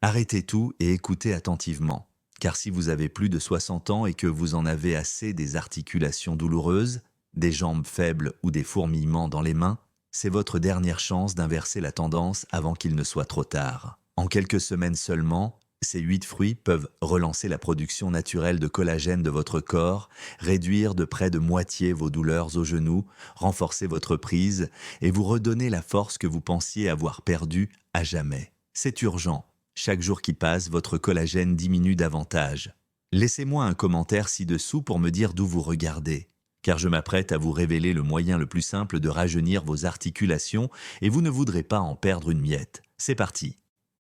Arrêtez tout et écoutez attentivement. Car si vous avez plus de 60 ans et que vous en avez assez des articulations douloureuses, des jambes faibles ou des fourmillements dans les mains, c'est votre dernière chance d'inverser la tendance avant qu'il ne soit trop tard. En quelques semaines seulement, ces 8 fruits peuvent relancer la production naturelle de collagène de votre corps, réduire de près de moitié vos douleurs aux genoux, renforcer votre prise et vous redonner la force que vous pensiez avoir perdue à jamais. C'est urgent. Chaque jour qui passe, votre collagène diminue davantage. Laissez-moi un commentaire ci-dessous pour me dire d'où vous regardez, car je m'apprête à vous révéler le moyen le plus simple de rajeunir vos articulations et vous ne voudrez pas en perdre une miette. C'est parti.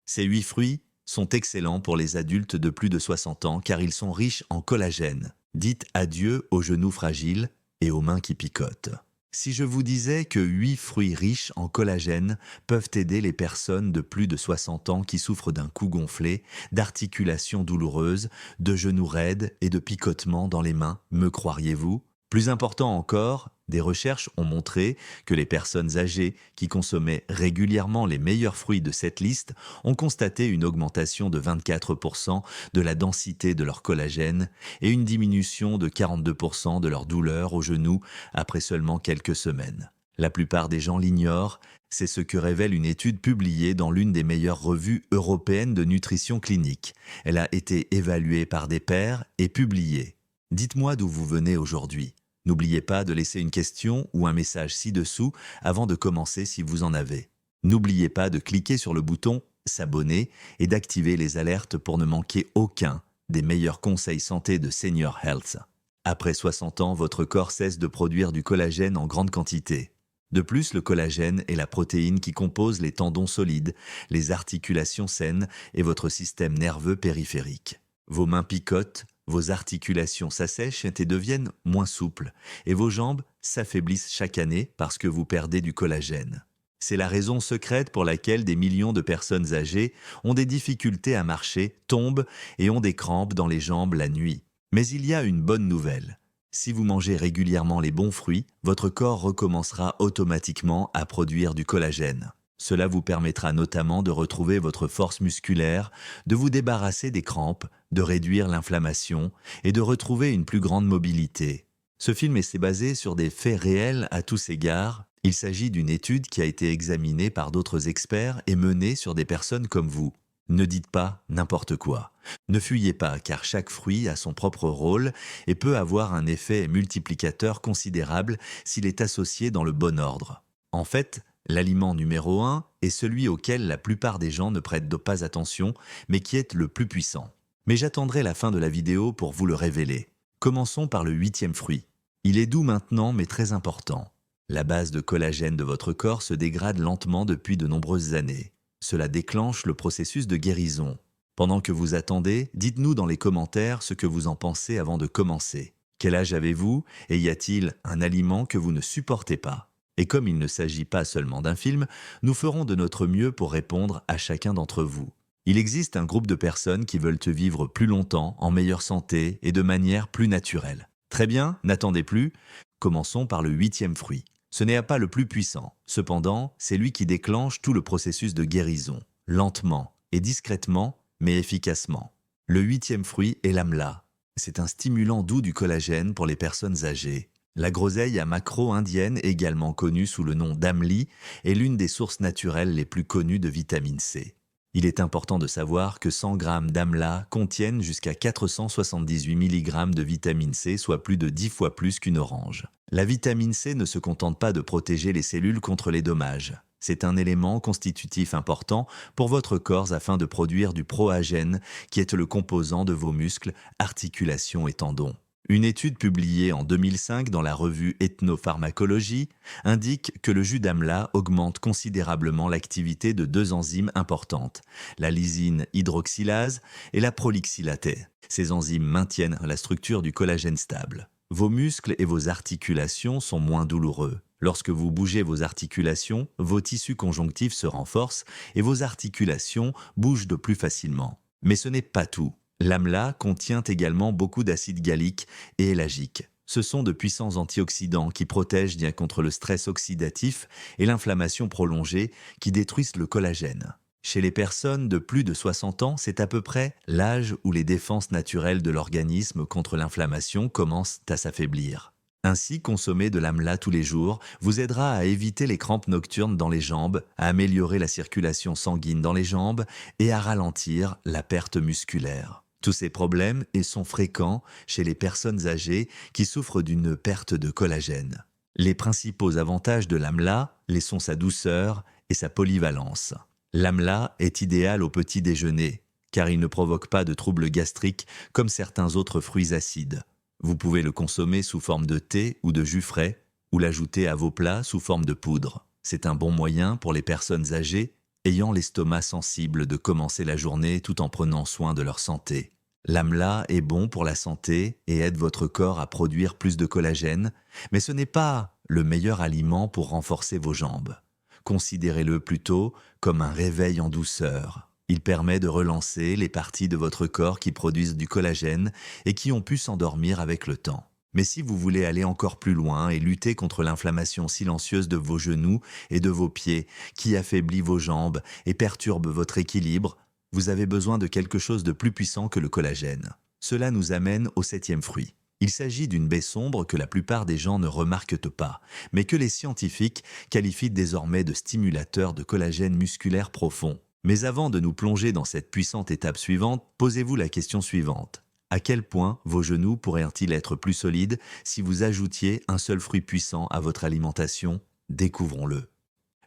Ces 8 fruits sont excellents pour les adultes de plus de 60 ans car ils sont riches en collagène. Dites adieu aux genoux fragiles et aux mains qui picotent. Si je vous disais que 8 fruits riches en collagène peuvent aider les personnes de plus de 60 ans qui souffrent d'un cou gonflé, d'articulations douloureuses, de genoux raides et de picotements dans les mains, me croiriez-vous? Plus important encore, des recherches ont montré que les personnes âgées qui consommaient régulièrement les meilleurs fruits de cette liste ont constaté une augmentation de 24% de la densité de leur collagène et une diminution de 42% de leur douleur aux genoux après seulement quelques semaines. La plupart des gens l'ignorent, c'est ce que révèle une étude publiée dans l'une des meilleures revues européennes de nutrition clinique. Elle a été évaluée par des pairs et publiée. Dites-moi d'où vous venez aujourd'hui. N'oubliez pas de laisser une question ou un message ci-dessous avant de commencer si vous en avez. N'oubliez pas de cliquer sur le bouton « S'abonner » et d'activer les alertes pour ne manquer aucun des meilleurs conseils santé de Senior Health. Après 60 ans, votre corps cesse de produire du collagène en grande quantité. De plus, le collagène est la protéine qui compose les tendons solides, les articulations saines et votre système nerveux périphérique. Vos mains picotent, vos articulations s'assèchent et deviennent moins souples, et vos jambes s'affaiblissent chaque année parce que vous perdez du collagène. C'est la raison secrète pour laquelle des millions de personnes âgées ont des difficultés à marcher, tombent et ont des crampes dans les jambes la nuit. Mais il y a une bonne nouvelle. Si vous mangez régulièrement les bons fruits, votre corps recommencera automatiquement à produire du collagène. Cela vous permettra notamment de retrouver votre force musculaire, de vous débarrasser des crampes, de réduire l'inflammation et de retrouver une plus grande mobilité. Ce film est basé sur des faits réels à tous égards. Il s'agit d'une étude qui a été examinée par d'autres experts et menée sur des personnes comme vous. Ne dites pas n'importe quoi. Ne fuyez pas car chaque fruit a son propre rôle et peut avoir un effet multiplicateur considérable s'il est associé dans le bon ordre. En fait, l'aliment numéro 1 est celui auquel la plupart des gens ne prêtent pas attention, mais qui est le plus puissant. Mais j'attendrai la fin de la vidéo pour vous le révéler. Commençons par le 8e fruit. Il est doux maintenant, mais très important. La base de collagène de votre corps se dégrade lentement depuis de nombreuses années. Cela déclenche le processus de guérison. Pendant que vous attendez, dites-nous dans les commentaires ce que vous en pensez avant de commencer. Quel âge avez-vous et y a-t-il un aliment que vous ne supportez pas ? Et comme il ne s'agit pas seulement d'un film, nous ferons de notre mieux pour répondre à chacun d'entre vous. Il existe un groupe de personnes qui veulent vivre plus longtemps, en meilleure santé et de manière plus naturelle. Très bien, n'attendez plus. Commençons par le 8e fruit. Ce n'est pas le plus puissant. Cependant, c'est lui qui déclenche tout le processus de guérison, lentement et discrètement, mais efficacement. Le 8e fruit est l'amla. C'est un stimulant doux du collagène pour les personnes âgées. La groseille à macro indienne, également connue sous le nom d'amli, est l'une des sources naturelles les plus connues de vitamine C. Il est important de savoir que 100 g d'amla contiennent jusqu'à 478 mg de vitamine C, soit plus de 10 fois plus qu'une orange. La vitamine C ne se contente pas de protéger les cellules contre les dommages. C'est un élément constitutif important pour votre corps afin de produire du proagène, qui est le composant de vos muscles, articulations et tendons. Une étude publiée en 2005 dans la revue Ethnopharmacologie indique que le jus d'amla augmente considérablement l'activité de 2 enzymes importantes, la lysine hydroxylase et la prolixylatée. Ces enzymes maintiennent la structure du collagène stable. Vos muscles et vos articulations sont moins douloureux. Lorsque vous bougez vos articulations, vos tissus conjonctifs se renforcent et vos articulations bougent de plus facilement. Mais ce n'est pas tout. L'amla contient également beaucoup d'acide gallique et éllagique. Ce sont de puissants antioxydants qui protègent bien contre le stress oxydatif et l'inflammation prolongée qui détruisent le collagène. Chez les personnes de plus de 60 ans, c'est à peu près l'âge où les défenses naturelles de l'organisme contre l'inflammation commencent à s'affaiblir. Ainsi, consommer de l'amla tous les jours vous aidera à éviter les crampes nocturnes dans les jambes, à améliorer la circulation sanguine dans les jambes et à ralentir la perte musculaire. Tous ces problèmes sont fréquents chez les personnes âgées qui souffrent d'une perte de collagène. Les principaux avantages de l'amla sont sa douceur et sa polyvalence. L'amla est idéal au petit déjeuner, car il ne provoque pas de troubles gastriques comme certains autres fruits acides. Vous pouvez le consommer sous forme de thé ou de jus frais, ou l'ajouter à vos plats sous forme de poudre. C'est un bon moyen pour les personnes âgées ayant l'estomac sensible de commencer la journée tout en prenant soin de leur santé. L'amla est bon pour la santé et aide votre corps à produire plus de collagène, mais ce n'est pas le meilleur aliment pour renforcer vos jambes. Considérez-le plutôt comme un réveil en douceur. Il permet de relancer les parties de votre corps qui produisent du collagène et qui ont pu s'endormir avec le temps. Mais si vous voulez aller encore plus loin et lutter contre l'inflammation silencieuse de vos genoux et de vos pieds qui affaiblit vos jambes et perturbe votre équilibre, vous avez besoin de quelque chose de plus puissant que le collagène. Cela nous amène au 7e fruit. Il s'agit d'une baie sombre que la plupart des gens ne remarquent pas, mais que les scientifiques qualifient désormais de stimulateur de collagène musculaire profond. Mais avant de nous plonger dans cette puissante étape suivante, posez-vous la question suivante. À quel point vos genoux pourraient-ils être plus solides si vous ajoutiez un seul fruit puissant à votre alimentation? Découvrons-le.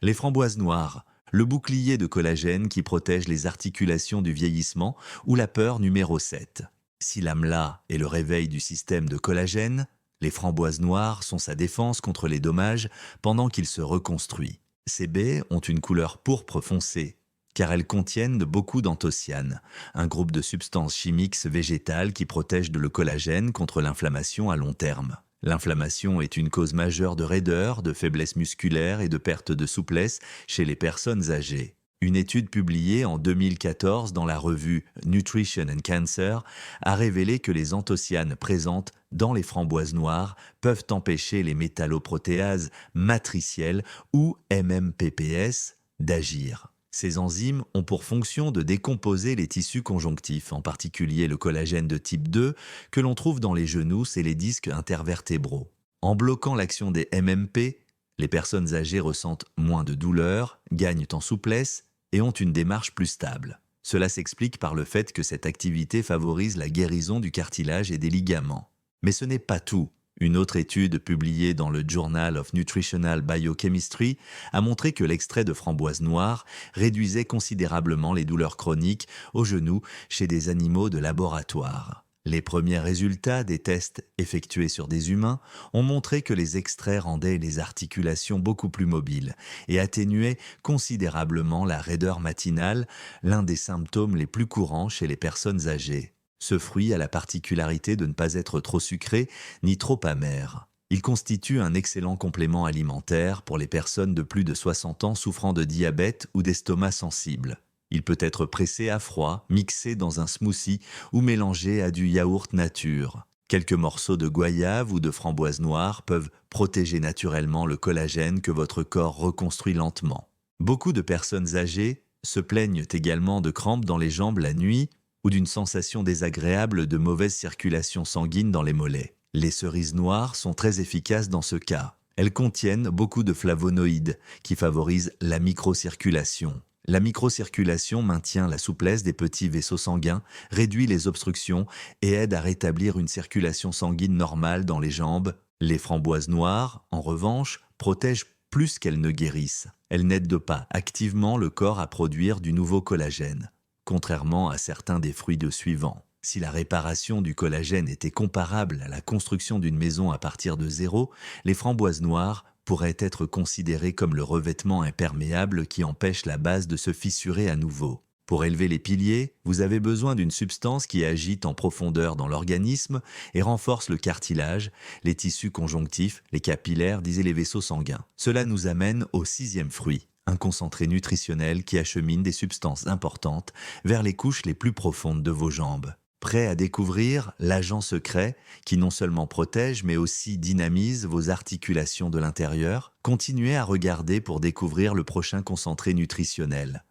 Les framboises noires, le bouclier de collagène qui protège les articulations du vieillissement ou la peur numéro 7. Si l'amla est le réveil du système de collagène, les framboises noires sont sa défense contre les dommages pendant qu'il se reconstruit. Ces baies ont une couleur pourpre foncée, car elles contiennent beaucoup d'anthocyanes, un groupe de substances chimiques végétales qui protègent le collagène contre l'inflammation à long terme. L'inflammation est une cause majeure de raideur, de faiblesse musculaire et de perte de souplesse chez les personnes âgées. Une étude publiée en 2014 dans la revue Nutrition and Cancer a révélé que les anthocyanes présentes dans les framboises noires peuvent empêcher les métalloprotéases matricielles ou MMPPS d'agir. Ces enzymes ont pour fonction de décomposer les tissus conjonctifs, en particulier le collagène de type 2 que l'on trouve dans les genoux et les disques intervertébraux. En bloquant l'action des MMP, les personnes âgées ressentent moins de douleur, gagnent en souplesse et ont une démarche plus stable. Cela s'explique par le fait que cette activité favorise la guérison du cartilage et des ligaments. Mais ce n'est pas tout. Une autre étude publiée dans le Journal of Nutritional Biochemistry a montré que l'extrait de framboise noire réduisait considérablement les douleurs chroniques aux genoux chez des animaux de laboratoire. Les premiers résultats des tests effectués sur des humains ont montré que les extraits rendaient les articulations beaucoup plus mobiles et atténuaient considérablement la raideur matinale, l'un des symptômes les plus courants chez les personnes âgées. Ce fruit a la particularité de ne pas être trop sucré ni trop amer. Il constitue un excellent complément alimentaire pour les personnes de plus de 60 ans souffrant de diabète ou d'estomac sensible. Il peut être pressé à froid, mixé dans un smoothie ou mélangé à du yaourt nature. Quelques morceaux de goyave ou de framboise noire peuvent protéger naturellement le collagène que votre corps reconstruit lentement. Beaucoup de personnes âgées se plaignent également de crampes dans les jambes la nuit ou d'une sensation désagréable de mauvaise circulation sanguine dans les mollets. Les cerises noires sont très efficaces dans ce cas. Elles contiennent beaucoup de flavonoïdes qui favorisent la microcirculation. La microcirculation maintient la souplesse des petits vaisseaux sanguins, réduit les obstructions et aide à rétablir une circulation sanguine normale dans les jambes. Les framboises noires, en revanche, protègent plus qu'elles ne guérissent. Elles n'aident pas activement le corps à produire du nouveau collagène, contrairement à certains des fruits suivants. Si la réparation du collagène était comparable à la construction d'une maison à partir de zéro, les framboises noires pourrait être considéré comme le revêtement imperméable qui empêche la base de se fissurer à nouveau. Pour élever les piliers, vous avez besoin d'une substance qui agite en profondeur dans l'organisme et renforce le cartilage, les tissus conjonctifs, les capillaires, disent les vaisseaux sanguins. Cela nous amène au 6e fruit, un concentré nutritionnel qui achemine des substances importantes vers les couches les plus profondes de vos jambes. Prêt à découvrir l'agent secret qui non seulement protège mais aussi dynamise vos articulations de l'intérieur, continuez à regarder pour découvrir le prochain concentré nutritionnel.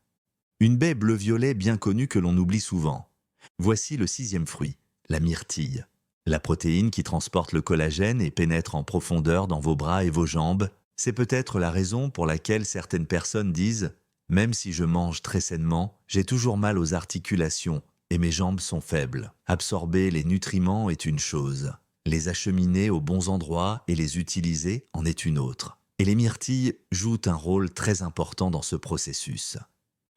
Une baie bleu-violet bien connue que l'on oublie souvent. Voici le sixième fruit, la myrtille. La protéine qui transporte le collagène et pénètre en profondeur dans vos bras et vos jambes, c'est peut-être la raison pour laquelle certaines personnes disent « Même si je mange très sainement, j'ai toujours mal aux articulations et mes jambes sont faibles. Absorber les nutriments est une chose. Les acheminer aux bons endroits et les utiliser en est une autre. » Et les myrtilles jouent un rôle très important dans ce processus.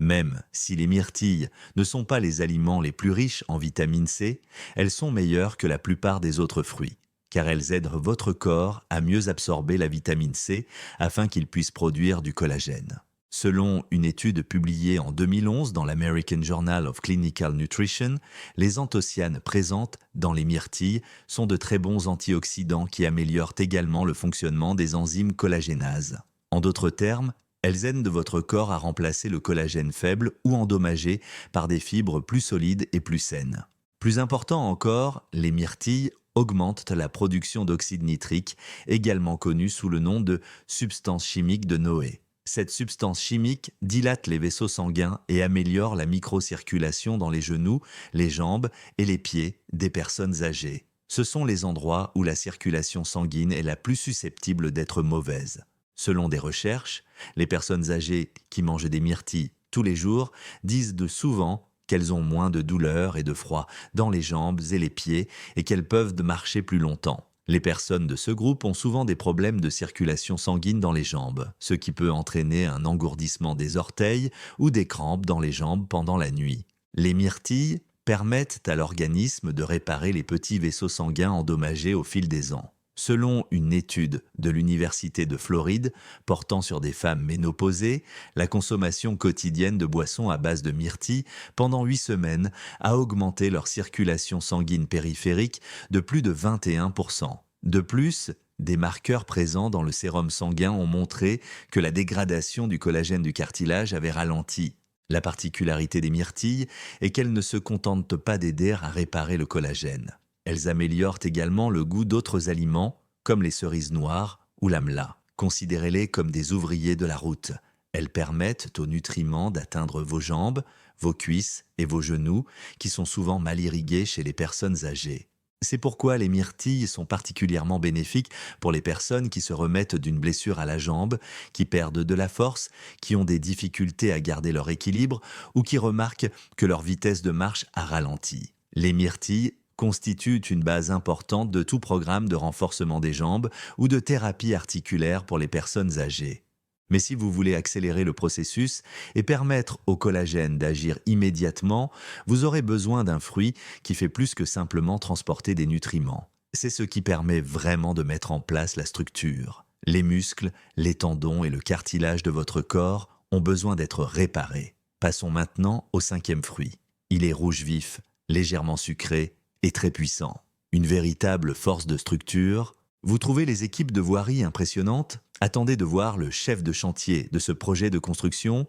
Même si les myrtilles ne sont pas les aliments les plus riches en vitamine C, elles sont meilleures que la plupart des autres fruits, car elles aident votre corps à mieux absorber la vitamine C afin qu'il puisse produire du collagène. Selon une étude publiée en 2011 dans l'American Journal of Clinical Nutrition, les anthocyanes présentes dans les myrtilles sont de très bons antioxydants qui améliorent également le fonctionnement des enzymes collagénases. En d'autres termes, elles aident votre corps à remplacer le collagène faible ou endommagé par des fibres plus solides et plus saines. Plus important encore, les myrtilles augmentent la production d'oxyde nitrique, également connu sous le nom de substance chimique de Noé. Cette substance chimique dilate les vaisseaux sanguins et améliore la microcirculation dans les genoux, les jambes et les pieds des personnes âgées. Ce sont les endroits où la circulation sanguine est la plus susceptible d'être mauvaise. Selon des recherches, les personnes âgées qui mangent des myrtilles tous les jours disent souvent qu'elles ont moins de douleurs et de froid dans les jambes et les pieds et qu'elles peuvent marcher plus longtemps. Les personnes de ce groupe ont souvent des problèmes de circulation sanguine dans les jambes, ce qui peut entraîner un engourdissement des orteils ou des crampes dans les jambes pendant la nuit. Les myrtilles permettent à l'organisme de réparer les petits vaisseaux sanguins endommagés au fil des ans. Selon une étude de l'Université de Floride portant sur des femmes ménopausées, la consommation quotidienne de boissons à base de myrtille pendant 8 semaines a augmenté leur circulation sanguine périphérique de plus de 21%. De plus, des marqueurs présents dans le sérum sanguin ont montré que la dégradation du collagène du cartilage avait ralenti. La particularité des myrtilles est qu'elles ne se contentent pas d'aider à réparer le collagène. Elles améliorent également le goût d'autres aliments, comme les cerises noires ou l'amla. Considérez-les comme des ouvriers de la route. Elles permettent aux nutriments d'atteindre vos jambes, vos cuisses et vos genoux, qui sont souvent mal irrigués chez les personnes âgées. C'est pourquoi les myrtilles sont particulièrement bénéfiques pour les personnes qui se remettent d'une blessure à la jambe, qui perdent de la force, qui ont des difficultés à garder leur équilibre ou qui remarquent que leur vitesse de marche a ralenti. Les myrtilles constituent une base importante de tout programme de renforcement des jambes ou de thérapie articulaire pour les personnes âgées. Mais si vous voulez accélérer le processus et permettre au collagène d'agir immédiatement, vous aurez besoin d'un fruit qui fait plus que simplement transporter des nutriments. C'est ce qui permet vraiment de mettre en place la structure. Les muscles, les tendons et le cartilage de votre corps ont besoin d'être réparés. Passons maintenant au cinquième fruit. Il est rouge vif, légèrement sucré et très puissant. Une véritable force de structure. Vous trouvez les équipes de voirie impressionnantes? Attendez de voir le chef de chantier de ce projet de construction.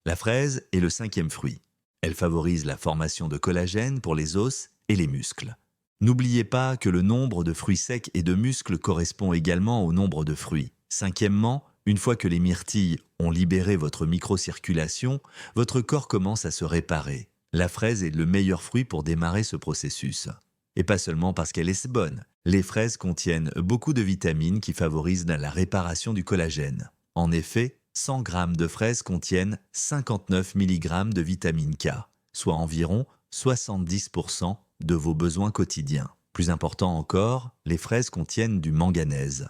La fraise est le cinquième fruit. Elle favorise la formation de collagène pour les os et les muscles. N'oubliez pas que le nombre de fruits secs et de muscles correspond également au nombre de fruits. Cinquièmement, une fois que les myrtilles ont libéré votre microcirculation, votre corps commence à se réparer. La fraise est le meilleur fruit pour démarrer ce processus. Et pas seulement parce qu'elle est bonne. Les fraises contiennent beaucoup de vitamines qui favorisent la réparation du collagène. En effet, 100 g de fraises contiennent 59 mg de vitamine K, soit environ 70% de vos besoins quotidiens. Plus important encore, les fraises contiennent du manganèse,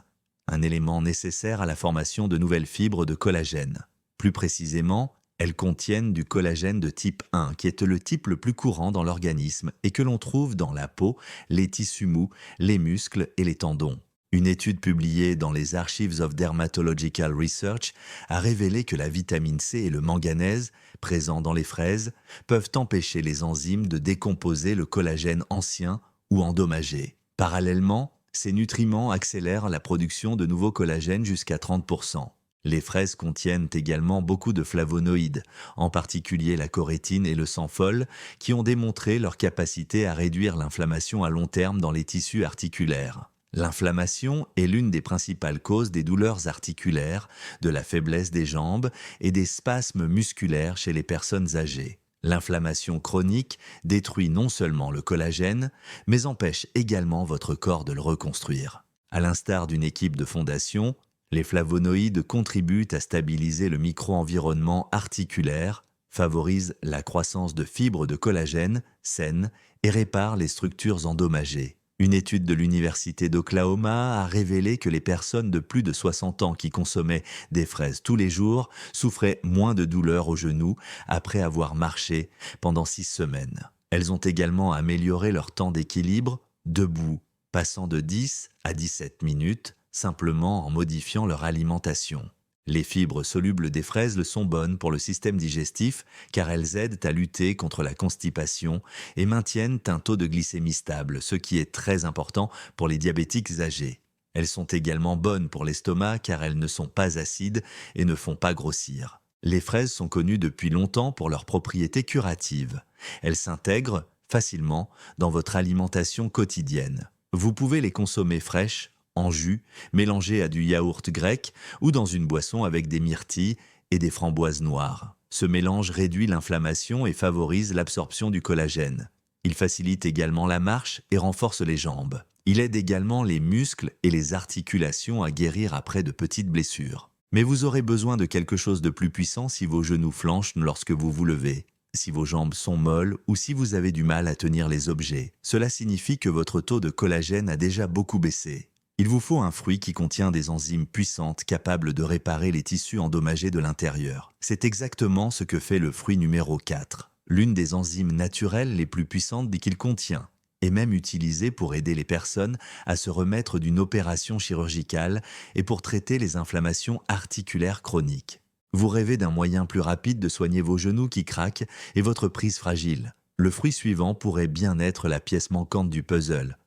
un élément nécessaire à la formation de nouvelles fibres de collagène. Plus précisément, elles contiennent du collagène de type 1, qui est le type le plus courant dans l'organisme et que l'on trouve dans la peau, les tissus mous, les muscles et les tendons. Une étude publiée dans les Archives of Dermatological Research a révélé que la vitamine C et le manganèse, présents dans les fraises, peuvent empêcher les enzymes de décomposer le collagène ancien ou endommagé. Parallèlement, ces nutriments accélèrent la production de nouveaux collagènes jusqu'à 30%. Les fraises contiennent également beaucoup de flavonoïdes, en particulier la chorétine et le sanfol, qui ont démontré leur capacité à réduire l'inflammation à long terme dans les tissus articulaires. L'inflammation est l'une des principales causes des douleurs articulaires, de la faiblesse des jambes et des spasmes musculaires chez les personnes âgées. L'inflammation chronique détruit non seulement le collagène, mais empêche également votre corps de le reconstruire. À l'instar d'une équipe de fondation, les flavonoïdes contribuent à stabiliser le micro-environnement articulaire, favorisent la croissance de fibres de collagène saines et réparent les structures endommagées. Une étude de l'Université d'Oklahoma a révélé que les personnes de plus de 60 ans qui consommaient des fraises tous les jours souffraient moins de douleurs aux genoux après avoir marché pendant 6 semaines. Elles ont également amélioré leur temps d'équilibre debout, passant de 10 à 17 minutes, simplement en modifiant leur alimentation. Les fibres solubles des fraises le sont bonnes pour le système digestif car elles aident à lutter contre la constipation et maintiennent un taux de glycémie stable, ce qui est très important pour les diabétiques âgés. Elles sont également bonnes pour l'estomac car elles ne sont pas acides et ne font pas grossir. Les fraises sont connues depuis longtemps pour leurs propriétés curatives. Elles s'intègrent facilement dans votre alimentation quotidienne. Vous pouvez les consommer fraîches, en jus, mélangé à du yaourt grec ou dans une boisson avec des myrtilles et des framboises noires. Ce mélange réduit l'inflammation et favorise l'absorption du collagène. Il facilite également la marche et renforce les jambes. Il aide également les muscles et les articulations à guérir après de petites blessures. Mais vous aurez besoin de quelque chose de plus puissant si vos genoux flanchent lorsque vous vous levez, si vos jambes sont molles ou si vous avez du mal à tenir les objets. Cela signifie que votre taux de collagène a déjà beaucoup baissé. Il vous faut un fruit qui contient des enzymes puissantes capables de réparer les tissus endommagés de l'intérieur. C'est exactement ce que fait le fruit numéro 4, l'une des enzymes naturelles les plus puissantes qu'il contient, et même utilisée pour aider les personnes à se remettre d'une opération chirurgicale et pour traiter les inflammations articulaires chroniques. Vous rêvez d'un moyen plus rapide de soigner vos genoux qui craquent et votre prise fragile. Le fruit suivant pourrait bien être la pièce manquante du puzzle.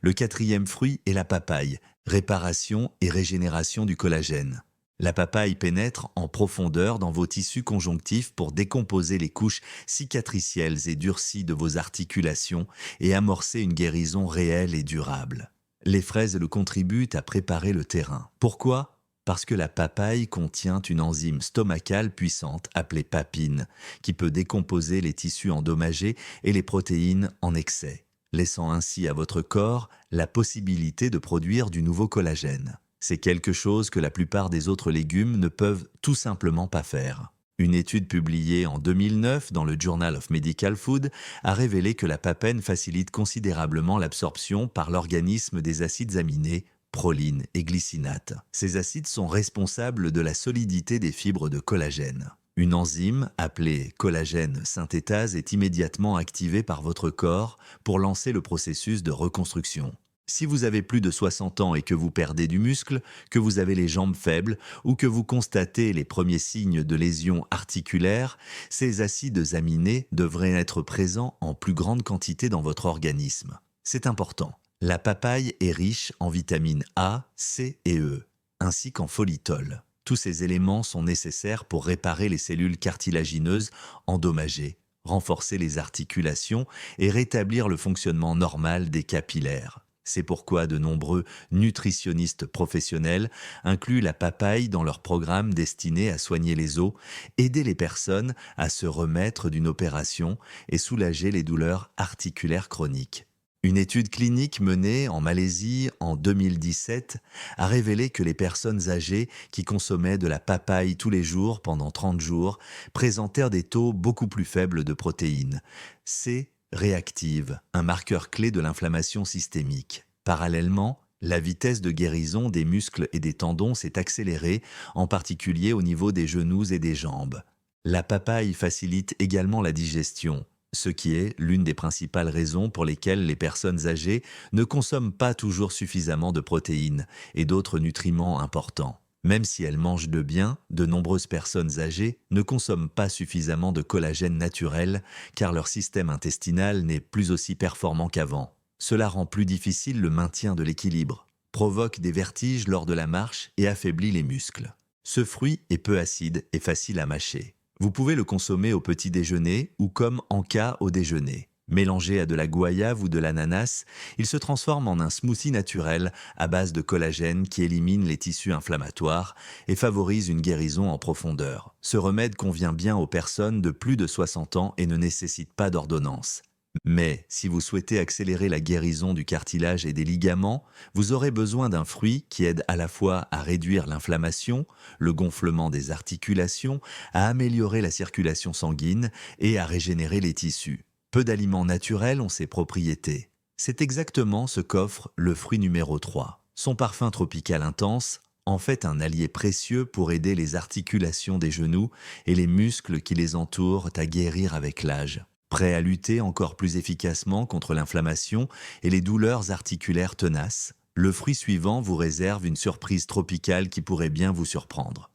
Le 4e fruit est la papaye, réparation et régénération du collagène. La papaye pénètre en profondeur dans vos tissus conjonctifs pour décomposer les couches cicatricielles et durcies de vos articulations et amorcer une guérison réelle et durable. Les fraises le contribuent à préparer le terrain. Pourquoi ? Parce que la papaye contient une enzyme stomacale puissante appelée papine, qui peut décomposer les tissus endommagés et les protéines en excès, laissant ainsi à votre corps la possibilité de produire du nouveau collagène. C'est quelque chose que la plupart des autres légumes ne peuvent tout simplement pas faire. Une étude publiée en 2009 dans le Journal of Medical Food a révélé que la papaine facilite considérablement l'absorption par l'organisme des acides aminés, proline et glycinate. Ces acides sont responsables de la solidité des fibres de collagène. Une enzyme, appelée collagène synthétase, est immédiatement activée par votre corps pour lancer le processus de reconstruction. Si vous avez plus de 60 ans et que vous perdez du muscle, que vous avez les jambes faibles ou que vous constatez les premiers signes de lésions articulaires, ces acides aminés devraient être présents en plus grande quantité dans votre organisme. C'est important. La papaye est riche en vitamines A, C et E, ainsi qu'en folitol. Tous ces éléments sont nécessaires pour réparer les cellules cartilagineuses endommagées, renforcer les articulations et rétablir le fonctionnement normal des capillaires. C'est pourquoi de nombreux nutritionnistes professionnels incluent la papaye dans leurs programmes destinés à soigner les os, aider les personnes à se remettre d'une opération et soulager les douleurs articulaires chroniques. Une étude clinique menée en Malaisie en 2017 a révélé que les personnes âgées qui consommaient de la papaye tous les jours pendant 30 jours présentèrent des taux beaucoup plus faibles de protéines, C réactive, un marqueur clé de l'inflammation systémique. Parallèlement, la vitesse de guérison des muscles et des tendons s'est accélérée, en particulier au niveau des genoux et des jambes. La papaye facilite également la digestion, ce qui est l'une des principales raisons pour lesquelles les personnes âgées ne consomment pas toujours suffisamment de protéines et d'autres nutriments importants. Même si elles mangent de bien, de nombreuses personnes âgées ne consomment pas suffisamment de collagène naturel car leur système intestinal n'est plus aussi performant qu'avant. Cela rend plus difficile le maintien de l'équilibre, provoque des vertiges lors de la marche et affaiblit les muscles. Ce fruit est peu acide et facile à mâcher. Vous pouvez le consommer au petit déjeuner ou comme encas au déjeuner. Mélangé à de la guayave ou de l'ananas, il se transforme en un smoothie naturel à base de collagène qui élimine les tissus inflammatoires et favorise une guérison en profondeur. Ce remède convient bien aux personnes de plus de 60 ans et ne nécessite pas d'ordonnance. Mais si vous souhaitez accélérer la guérison du cartilage et des ligaments, vous aurez besoin d'un fruit qui aide à la fois à réduire l'inflammation, le gonflement des articulations, à améliorer la circulation sanguine et à régénérer les tissus. Peu d'aliments naturels ont ces propriétés. C'est exactement ce qu'offre le fruit numéro 3. Son parfum tropical intense en fait un allié précieux pour aider les articulations des genoux et les muscles qui les entourent à guérir avec l'âge. Prêt à lutter encore plus efficacement contre l'inflammation et les douleurs articulaires tenaces, le fruit suivant vous réserve une surprise tropicale qui pourrait bien vous surprendre.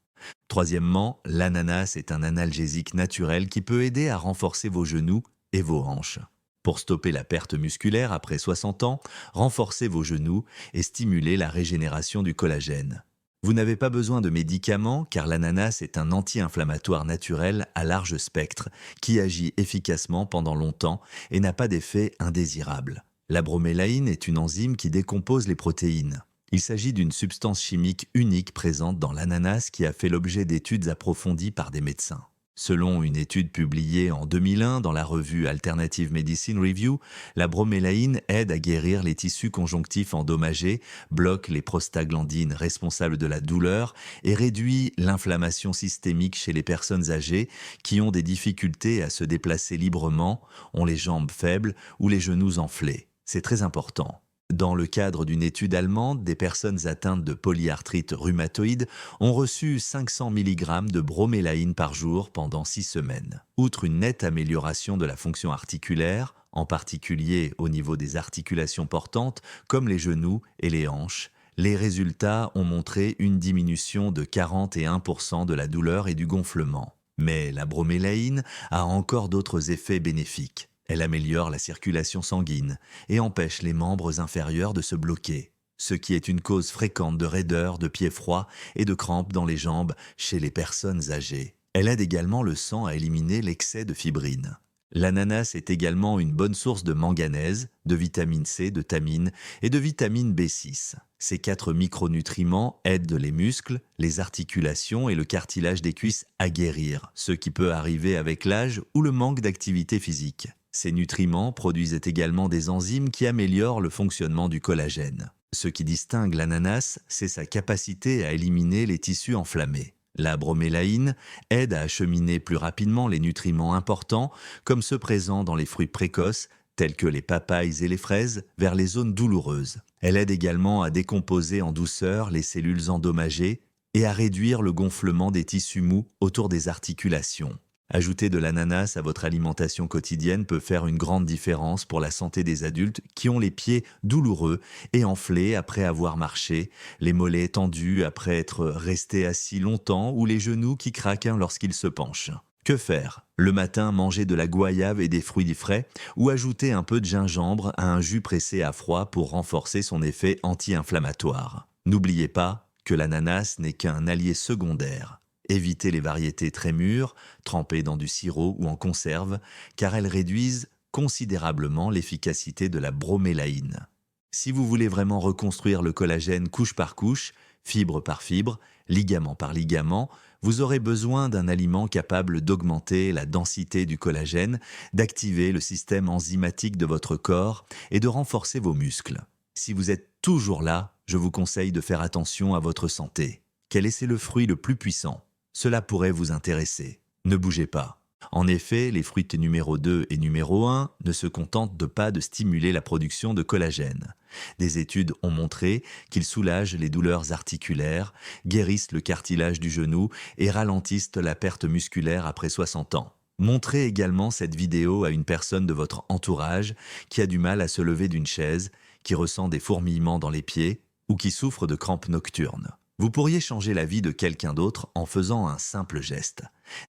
Troisièmement, l'ananas est un analgésique naturel qui peut aider à renforcer vos genoux et vos hanches. Pour stopper la perte musculaire après 60 ans, renforcez vos genoux et stimulez la régénération du collagène. Vous n'avez pas besoin de médicaments car l'ananas est un anti-inflammatoire naturel à large spectre qui agit efficacement pendant longtemps et n'a pas d'effet indésirable. La bromélaïne est une enzyme qui décompose les protéines. Il s'agit d'une substance chimique unique présente dans l'ananas qui a fait l'objet d'études approfondies par des médecins. Selon une étude publiée en 2001 dans la revue Alternative Medicine Review, la bromélaïne aide à guérir les tissus conjonctifs endommagés, bloque les prostaglandines responsables de la douleur et réduit l'inflammation systémique chez les personnes âgées qui ont des difficultés à se déplacer librement, ont les jambes faibles ou les genoux enflés. C'est très important. Dans le cadre d'une étude allemande, des personnes atteintes de polyarthrite rhumatoïde ont reçu 500 mg de bromélaïne par jour pendant 6 semaines. Outre une nette amélioration de la fonction articulaire, en particulier au niveau des articulations portantes comme les genoux et les hanches, les résultats ont montré une diminution de 41% de la douleur et du gonflement. Mais la bromélaïne a encore d'autres effets bénéfiques. Elle améliore la circulation sanguine et empêche les membres inférieurs de se bloquer, ce qui est une cause fréquente de raideur, de pieds froids et de crampes dans les jambes chez les personnes âgées. Elle aide également le sang à éliminer l'excès de fibrine. L'ananas est également une bonne source de manganèse, de vitamine C, de thamine et de vitamine B6. Ces 4 micronutriments aident les muscles, les articulations et le cartilage des cuisses à guérir, ce qui peut arriver avec l'âge ou le manque d'activité physique. Ces nutriments produisent également des enzymes qui améliorent le fonctionnement du collagène. Ce qui distingue l'ananas, c'est sa capacité à éliminer les tissus enflammés. La bromélaïne aide à acheminer plus rapidement les nutriments importants, comme ceux présents dans les fruits précoces, tels que les papayes et les fraises, vers les zones douloureuses. Elle aide également à décomposer en douceur les cellules endommagées et à réduire le gonflement des tissus mous autour des articulations. Ajouter de l'ananas à votre alimentation quotidienne peut faire une grande différence pour la santé des adultes qui ont les pieds douloureux et enflés après avoir marché, les mollets tendus après être restés assis longtemps ou les genoux qui craquent lorsqu'ils se penchent. Que faire? Le matin, manger de la guayave et des fruits frais ou ajouter un peu de gingembre à un jus pressé à froid pour renforcer son effet anti-inflammatoire. N'oubliez pas que l'ananas n'est qu'un allié secondaire. Évitez les variétés très mûres, trempées dans du sirop ou en conserve, car elles réduisent considérablement l'efficacité de la bromélaïne. Si vous voulez vraiment reconstruire le collagène couche par couche, fibre par fibre, ligament par ligament, vous aurez besoin d'un aliment capable d'augmenter la densité du collagène, d'activer le système enzymatique de votre corps et de renforcer vos muscles. Si vous êtes toujours là, je vous conseille de faire attention à votre santé. Quel est le fruit le plus puissant? Cela pourrait vous intéresser. Ne bougez pas. En effet, les fruits numéro 2 et numéro 1 ne se contentent pas de stimuler la production de collagène. Des études ont montré qu'ils soulagent les douleurs articulaires, guérissent le cartilage du genou et ralentissent la perte musculaire après 60 ans. Montrez également cette vidéo à une personne de votre entourage qui a du mal à se lever d'une chaise, qui ressent des fourmillements dans les pieds ou qui souffre de crampes nocturnes. Vous pourriez changer la vie de quelqu'un d'autre en faisant un simple geste.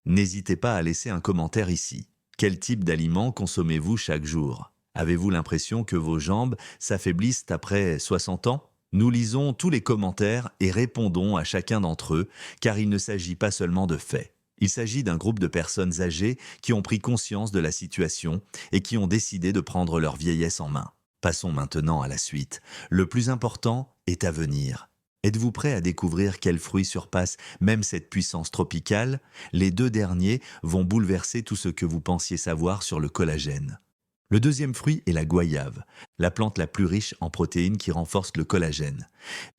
N'hésitez pas à laisser un commentaire ici. Quel type d'aliments consommez-vous chaque jour? Avez-vous l'impression que vos jambes s'affaiblissent après 60 ans? Nous lisons tous les commentaires et répondons à chacun d'entre eux, car il ne s'agit pas seulement de faits. Il s'agit d'un groupe de personnes âgées qui ont pris conscience de la situation et qui ont décidé de prendre leur vieillesse en main. Passons maintenant à la suite. Le plus important est à venir. Êtes-vous prêt à découvrir quels fruits surpassent même cette puissance tropicale? Les deux derniers vont bouleverser tout ce que vous pensiez savoir sur le collagène. Le deuxième fruit est la goyave, la plante la plus riche en protéines qui renforce le collagène.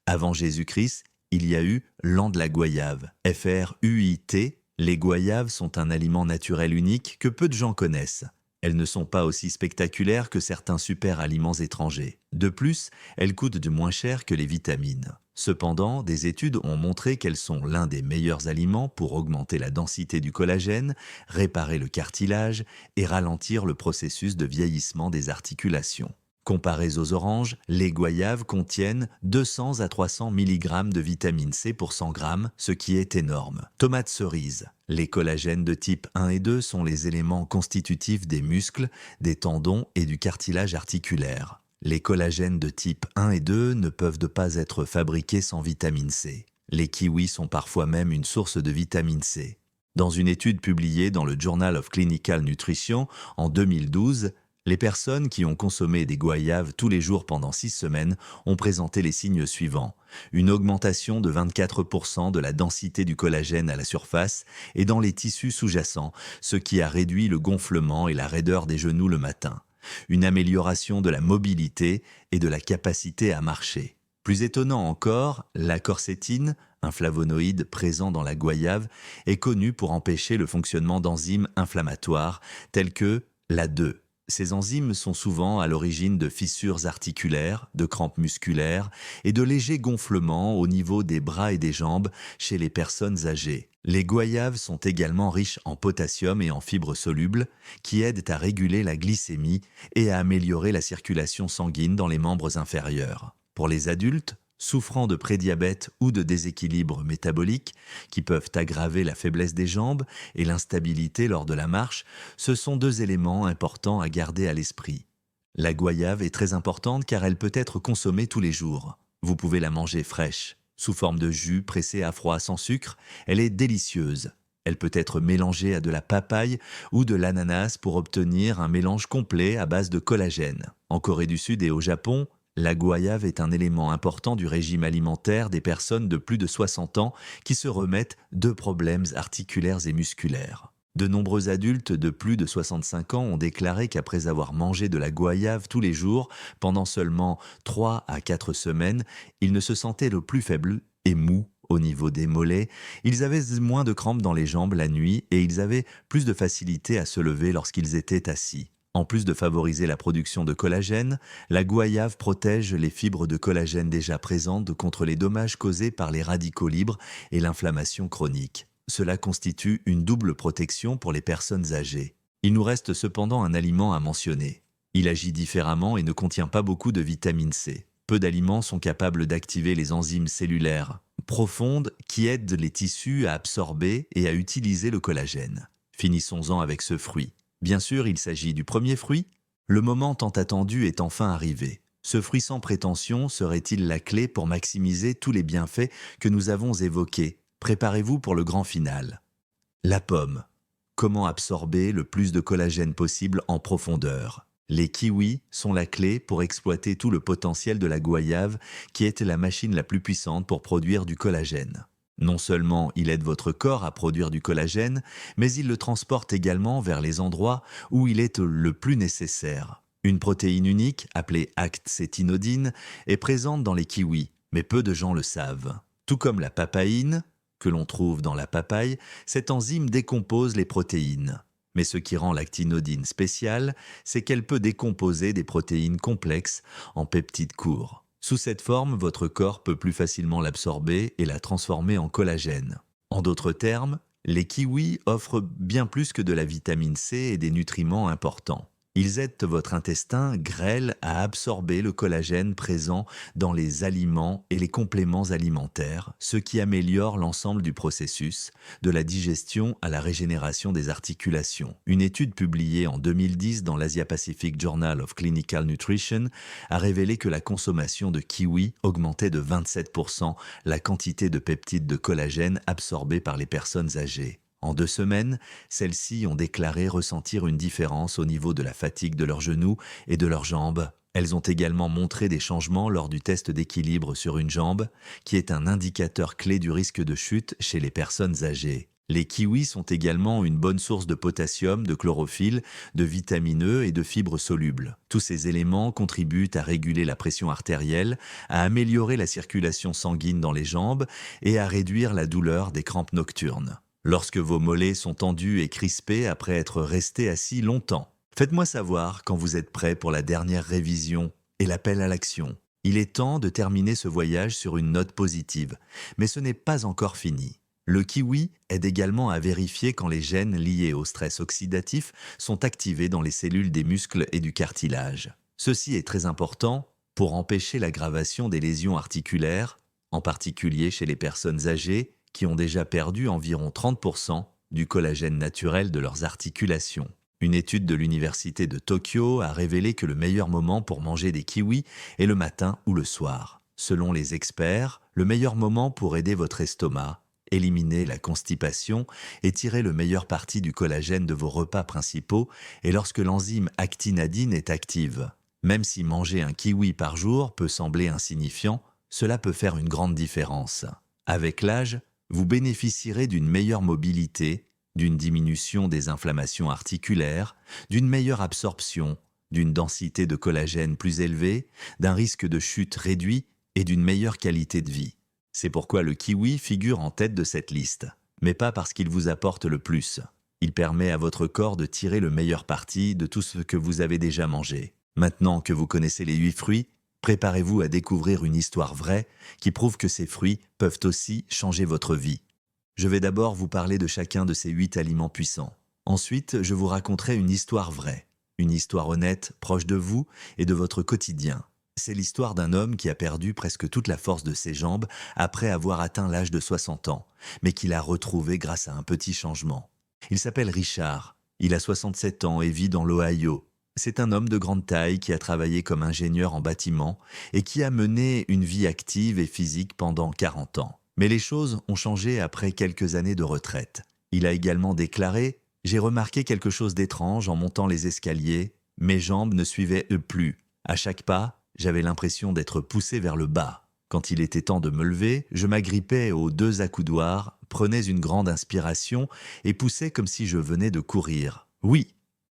Avant Jésus-Christ, il y a eu l'an de la goyave, Fruit. Les goyaves sont un aliment naturel unique que peu de gens connaissent. Elles ne sont pas aussi spectaculaires que certains super aliments étrangers. De plus, elles coûtent de moins cher que les vitamines. Cependant, des études ont montré qu'elles sont l'un des meilleurs aliments pour augmenter la densité du collagène, réparer le cartilage et ralentir le processus de vieillissement des articulations. Comparées aux oranges, les goyaves contiennent 200 à 300 mg de vitamine C pour 100 g, ce qui est énorme. Tomates cerises. Les collagènes de type 1 et 2 sont les éléments constitutifs des muscles, des tendons et du cartilage articulaire. Les collagènes de type 1 et 2 ne peuvent pas être fabriqués sans vitamine C. Les kiwis sont parfois même une source de vitamine C. Dans une étude publiée dans le Journal of Clinical Nutrition en 2012, les personnes qui ont consommé des goyaves tous les jours pendant 6 semaines ont présenté les signes suivants. Une augmentation de 24% de la densité du collagène à la surface et dans les tissus sous-jacents, ce qui a réduit le gonflement et la raideur des genoux le matin. Une amélioration de la mobilité et de la capacité à marcher. Plus étonnant encore, la quercétine, un flavonoïde présent dans la goyave, est connue pour empêcher le fonctionnement d'enzymes inflammatoires telles que la 2. Ces enzymes sont souvent à l'origine de fissures articulaires, de crampes musculaires et de légers gonflements au niveau des bras et des jambes chez les personnes âgées. Les goyaves sont également riches en potassium et en fibres solubles qui aident à réguler la glycémie et à améliorer la circulation sanguine dans les membres inférieurs. Pour les adultes, souffrant de prédiabète ou de déséquilibre métabolique, qui peuvent aggraver la faiblesse des jambes et l'instabilité lors de la marche, ce sont deux éléments importants à garder à l'esprit. La goyave est très importante car elle peut être consommée tous les jours. Vous pouvez la manger fraîche, sous forme de jus pressé à froid sans sucre, elle est délicieuse. Elle peut être mélangée à de la papaye ou de l'ananas pour obtenir un mélange complet à base de collagène. En Corée du Sud et au Japon, la goyave est un élément important du régime alimentaire des personnes de plus de 60 ans qui se remettent de problèmes articulaires et musculaires. De nombreux adultes de plus de 65 ans ont déclaré qu'après avoir mangé de la goyave tous les jours pendant seulement 3 à 4 semaines, ils ne se sentaient le plus faibles et mous au niveau des mollets, ils avaient moins de crampes dans les jambes la nuit et ils avaient plus de facilité à se lever lorsqu'ils étaient assis. En plus de favoriser la production de collagène, la goyave protège les fibres de collagène déjà présentes contre les dommages causés par les radicaux libres et l'inflammation chronique. Cela constitue une double protection pour les personnes âgées. Il nous reste cependant un aliment à mentionner. Il agit différemment et ne contient pas beaucoup de vitamine C. Peu d'aliments sont capables d'activer les enzymes cellulaires profondes qui aident les tissus à absorber et à utiliser le collagène. Finissons-en avec ce fruit. Bien sûr, il s'agit du premier fruit. Le moment tant attendu est enfin arrivé. Ce fruit sans prétention serait-il la clé pour maximiser tous les bienfaits que nous avons évoqués? Préparez-vous pour le grand final. La pomme. Comment absorber le plus de collagène possible en profondeur? Les kiwis sont la clé pour exploiter tout le potentiel de la goyave qui est la machine la plus puissante pour produire du collagène. Non seulement il aide votre corps à produire du collagène, mais il le transporte également vers les endroits où il est le plus nécessaire. Une protéine unique, appelée actétinodine, est présente dans les kiwis, mais peu de gens le savent. Tout comme la papaïne, que l'on trouve dans la papaye, cette enzyme décompose les protéines. Mais ce qui rend l'actinodine spéciale, c'est qu'elle peut décomposer des protéines complexes en peptides courts. Sous cette forme, votre corps peut plus facilement l'absorber et la transformer en collagène. En d'autres termes, les kiwis offrent bien plus que de la vitamine C et des nutriments importants. Ils aident votre intestin grêle à absorber le collagène présent dans les aliments et les compléments alimentaires, ce qui améliore l'ensemble du processus, de la digestion à la régénération des articulations. Une étude publiée en 2010 dans l'Asia Pacific Journal of Clinical Nutrition a révélé que la consommation de kiwi augmentait de 27% la quantité de peptides de collagène absorbés par les personnes âgées. En 2 semaines, celles-ci ont déclaré ressentir une différence au niveau de la fatigue de leurs genoux et de leurs jambes. Elles ont également montré des changements lors du test d'équilibre sur une jambe, qui est un indicateur clé du risque de chute chez les personnes âgées. Les kiwis sont également une bonne source de potassium, de chlorophylle, de vitamine E et de fibres solubles. Tous ces éléments contribuent à réguler la pression artérielle, à améliorer la circulation sanguine dans les jambes et à réduire la douleur des crampes nocturnes. Lorsque vos mollets sont tendus et crispés après être restés assis longtemps, faites-moi savoir quand vous êtes prêt pour la dernière révision et l'appel à l'action. Il est temps de terminer ce voyage sur une note positive, mais ce n'est pas encore fini. Le kiwi aide également à vérifier quand les gènes liés au stress oxydatif sont activés dans les cellules des muscles et du cartilage. Ceci est très important pour empêcher l'aggravation des lésions articulaires, en particulier chez les personnes âgées qui ont déjà perdu environ 30% du collagène naturel de leurs articulations. Une étude de l'université de Tokyo a révélé que le meilleur moment pour manger des kiwis est le matin ou le soir. Selon les experts, le meilleur moment pour aider votre estomac, éliminer la constipation et tirer le meilleur parti du collagène de vos repas principaux est lorsque l'enzyme actinadine est active. Même si manger un kiwi par jour peut sembler insignifiant, cela peut faire une grande différence. Avec l'âge, vous bénéficierez d'une meilleure mobilité, d'une diminution des inflammations articulaires, d'une meilleure absorption, d'une densité de collagène plus élevée, d'un risque de chute réduit et d'une meilleure qualité de vie. C'est pourquoi le kiwi figure en tête de cette liste, mais pas parce qu'il vous apporte le plus. Il permet à votre corps de tirer le meilleur parti de tout ce que vous avez déjà mangé. Maintenant que vous connaissez les 8 fruits, préparez-vous à découvrir une histoire vraie qui prouve que ces fruits peuvent aussi changer votre vie. Je vais d'abord vous parler de chacun de ces 8 aliments puissants. Ensuite, je vous raconterai une histoire vraie, une histoire honnête, proche de vous et de votre quotidien. C'est l'histoire d'un homme qui a perdu presque toute la force de ses jambes après avoir atteint l'âge de 60 ans, mais qu'il a retrouvé grâce à un petit changement. Il s'appelle Richard, il a 67 ans et vit dans l'Ohio. C'est un homme de grande taille qui a travaillé comme ingénieur en bâtiment et qui a mené une vie active et physique pendant 40 ans. Mais les choses ont changé après quelques années de retraite. Il a également déclaré « J'ai remarqué quelque chose d'étrange en montant les escaliers, mes jambes ne suivaient plus. À chaque pas, j'avais l'impression d'être poussé vers le bas. Quand il était temps de me lever, je m'agrippais aux 2 accoudoirs, prenais une grande inspiration et poussais comme si je venais de courir. Oui !»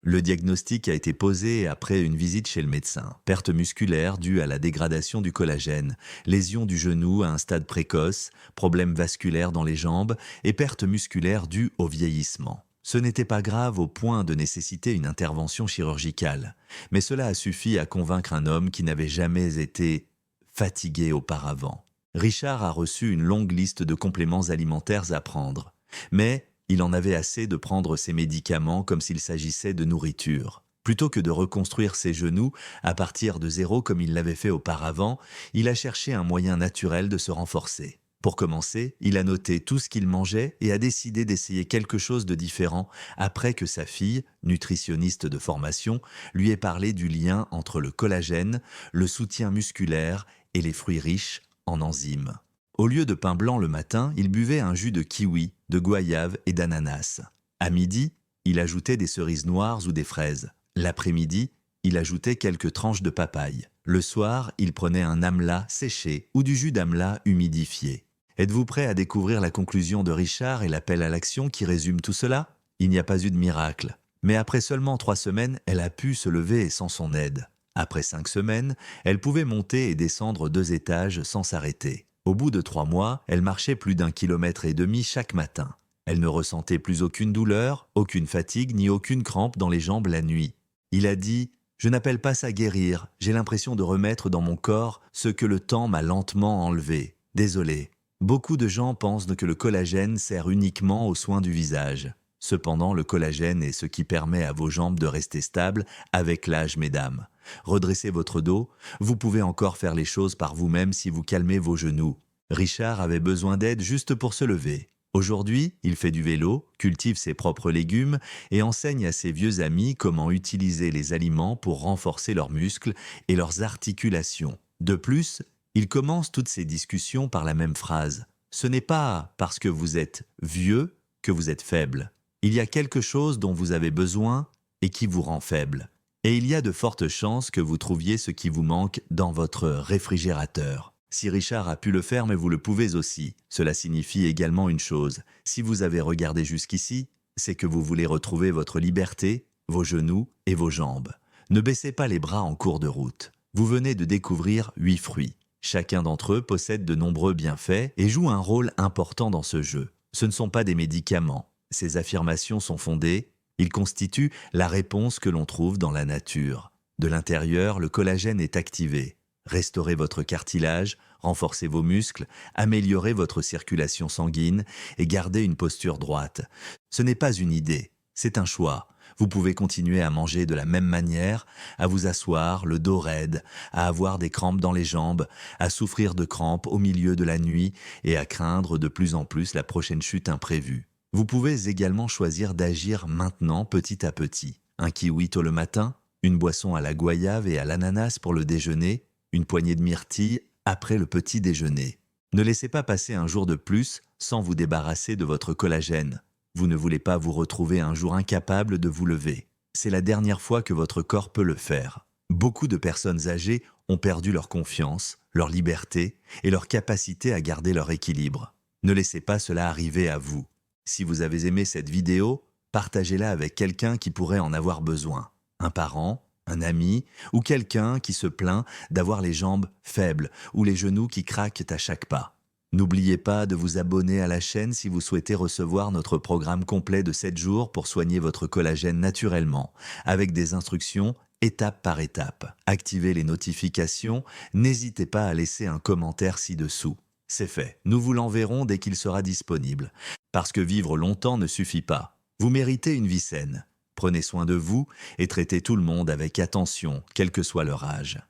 Le diagnostic a été posé après une visite chez le médecin. Perte musculaire due à la dégradation du collagène, lésion du genou à un stade précoce, problèmes vasculaires dans les jambes et perte musculaire due au vieillissement. Ce n'était pas grave au point de nécessiter une intervention chirurgicale, mais cela a suffi à convaincre un homme qui n'avait jamais été fatigué auparavant. Richard a reçu une longue liste de compléments alimentaires à prendre, mais il en avait assez de prendre ses médicaments comme s'il s'agissait de nourriture. Plutôt que de reconstruire ses genoux à partir de zéro comme il l'avait fait auparavant, il a cherché un moyen naturel de se renforcer. Pour commencer, il a noté tout ce qu'il mangeait et a décidé d'essayer quelque chose de différent après que sa fille, nutritionniste de formation, lui ait parlé du lien entre le collagène, le soutien musculaire et les fruits riches en enzymes. Au lieu de pain blanc le matin, il buvait un jus de kiwi, de goyave et d'ananas. À midi, il ajoutait des cerises noires ou des fraises. L'après-midi, il ajoutait quelques tranches de papaye. Le soir, il prenait un amla séché ou du jus d'amla humidifié. Êtes-vous prêt à découvrir la conclusion de Richard et l'appel à l'action qui résume tout cela? Il n'y a pas eu de miracle. Mais après seulement 3 semaines, elle a pu se lever sans son aide. Après 5 semaines, elle pouvait monter et descendre 2 étages sans s'arrêter. Au bout de 3 mois, elle marchait plus d'1,5 km chaque matin. Elle ne ressentait plus aucune douleur, aucune fatigue ni aucune crampe dans les jambes la nuit. Il a dit « Je n'appelle pas ça guérir, j'ai l'impression de remettre dans mon corps ce que le temps m'a lentement enlevé. Désolé. » Beaucoup de gens pensent que le collagène sert uniquement aux soins du visage. Cependant, le collagène est ce qui permet à vos jambes de rester stables avec l'âge, mesdames. Redressez votre dos, vous pouvez encore faire les choses par vous-même si vous calmez vos genoux. Richard avait besoin d'aide juste pour se lever. Aujourd'hui, il fait du vélo, cultive ses propres légumes et enseigne à ses vieux amis comment utiliser les aliments pour renforcer leurs muscles et leurs articulations. De plus, il commence toutes ses discussions par la même phrase. Ce n'est pas parce que vous êtes vieux que vous êtes faible. Il y a quelque chose dont vous avez besoin et qui vous rend faible. Et il y a de fortes chances que vous trouviez ce qui vous manque dans votre réfrigérateur. Si Richard a pu le faire, mais vous le pouvez aussi. Cela signifie également une chose. Si vous avez regardé jusqu'ici, c'est que vous voulez retrouver votre liberté, vos genoux et vos jambes. Ne baissez pas les bras en cours de route. Vous venez de découvrir 8 fruits. Chacun d'entre eux possède de nombreux bienfaits et joue un rôle important dans ce jeu. Ce ne sont pas des médicaments. Ces affirmations sont fondées. Ils constituent la réponse que l'on trouve dans la nature. De l'intérieur, le collagène est activé. Restaurez votre cartilage, renforcez vos muscles, améliorez votre circulation sanguine et gardez une posture droite. Ce n'est pas une idée, c'est un choix. Vous pouvez continuer à manger de la même manière, à vous asseoir, le dos raide, à avoir des crampes dans les jambes, à souffrir de crampes au milieu de la nuit et à craindre de plus en plus la prochaine chute imprévue. Vous pouvez également choisir d'agir maintenant petit à petit. Un kiwi tôt le matin, une boisson à la goyave et à l'ananas pour le déjeuner, une poignée de myrtilles après le petit déjeuner. Ne laissez pas passer un jour de plus sans vous débarrasser de votre collagène. Vous ne voulez pas vous retrouver un jour incapable de vous lever. C'est la dernière fois que votre corps peut le faire. Beaucoup de personnes âgées ont perdu leur confiance, leur liberté et leur capacité à garder leur équilibre. Ne laissez pas cela arriver à vous. Si vous avez aimé cette vidéo, partagez-la avec quelqu'un qui pourrait en avoir besoin. Un parent, un ami ou quelqu'un qui se plaint d'avoir les jambes faibles ou les genoux qui craquent à chaque pas. N'oubliez pas de vous abonner à la chaîne si vous souhaitez recevoir notre programme complet de 7 jours pour soigner votre collagène naturellement, avec des instructions étape par étape. Activez les notifications, n'hésitez pas à laisser un commentaire ci-dessous. C'est fait, nous vous l'enverrons dès qu'il sera disponible. Parce que vivre longtemps ne suffit pas. Vous méritez une vie saine. Prenez soin de vous et traitez tout le monde avec attention, quel que soit leur âge.